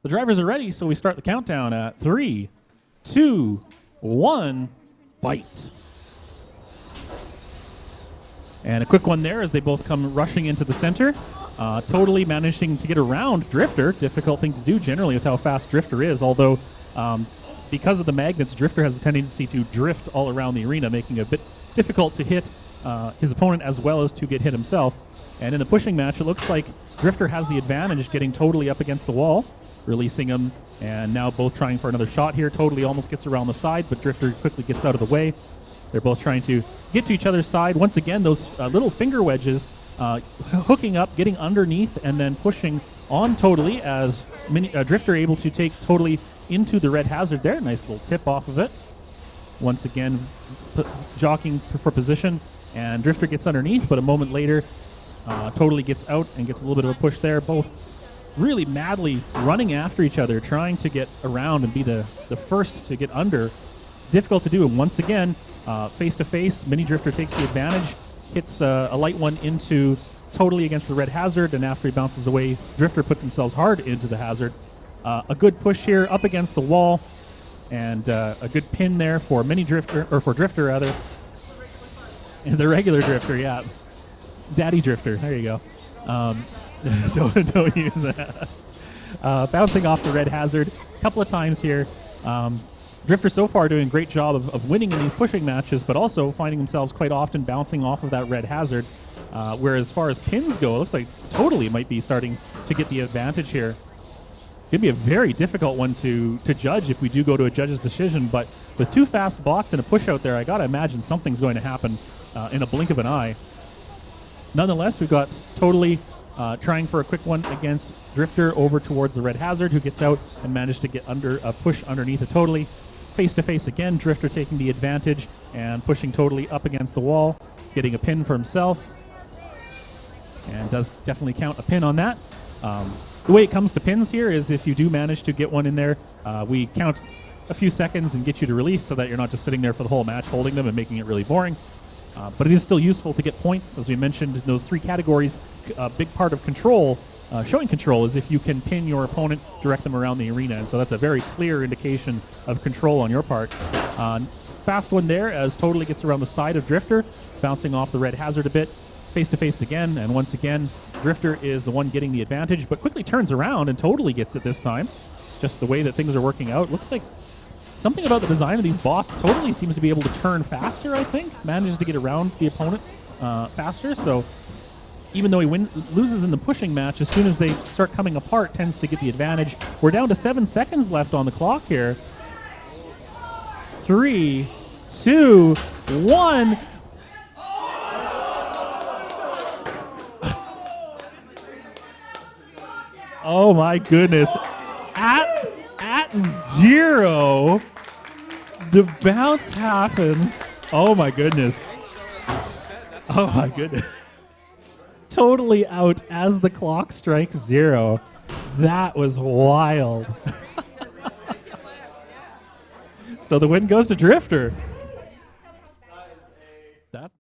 The drivers are ready, so we start the countdown at 3, 2, 1, fight. And a quick one there as they both come rushing into the center. Totally managing to get around Drifter. Difficult thing to do generally with how fast Drifter is, although because of the magnets, Drifter has a tendency to drift all around the arena, making it a bit difficult to hit his opponent as well as to get hit himself. And in the pushing match, it looks like Drifter has the advantage, getting totally up against the wall, releasing him, and now both trying for another shot here. Totally almost gets around the side, but Drifter quickly gets out of the way. They're both trying to get to each other's side. Once again, those little finger wedges hooking up, getting underneath, and then pushing on Totally as Drifter able to take Totally into the red hazard there. Nice little tip off of it. Once again, jockeying for position, and Drifter gets underneath, but a moment later, Totally gets out and gets a little bit of a push there. Both really madly running after each other, trying to get around and be the first to get under. Difficult to do, and once again, face-to-face, Mini Drifter takes the advantage, hits a light one into Totally against the red hazard, and after he bounces away, Drifter puts himself hard into the hazard. A good push here up against the wall, and a good pin there for Mini Drifter, or for Drifter rather, and the regular Drifter, yeah. Daddy Drifter, there you go. Don't use that. Bouncing off the red hazard a couple of times here. Drifter so far doing a great job of winning in these pushing matches, but also finding themselves quite often bouncing off of that red hazard. Whereas as far as pins go, it looks like Totally might be starting to get the advantage here. It'd be a very difficult one to judge if we do go to a judge's decision, but with two fast bots and a push out there, I gotta imagine something's going to happen in a blink of an eye. Nonetheless, we've got Totally trying for a quick one against Drifter over towards the red hazard, who gets out and managed to get under a push underneath it Totally. Face-to-face again, Drifter taking the advantage and pushing Totally up against the wall, getting a pin for himself. And does definitely count a pin on that. The way it comes to pins here is if you do manage to get one in there, we count a few seconds and get you to release so that you're not just sitting there for the whole match holding them and making it really boring. But it is still useful to get points. As we mentioned in those three categories, a big part of control, showing control, is if you can pin your opponent, direct them around the arena. And so that's a very clear indication of control on your part. Fast one there as Totally gets around the side of Drifter, bouncing off the red hazard a bit. Face-to-face again, and once again, Drifter is the one getting the advantage, but quickly turns around and Totally gets it this time. Just the way that things are working out. Looks like something about the design of these bots. Totally seems to be able to turn faster, I think. Manages to get around the opponent faster, so even though he loses in the pushing match, as soon as they start coming apart, tends to get the advantage. We're down to 7 seconds left on the clock here. 3, 2, 1... Oh my goodness. At 0, the bounce happens. Oh my goodness. Oh my goodness. Totally out as the clock strikes 0. That was wild. So the win goes to Drifter.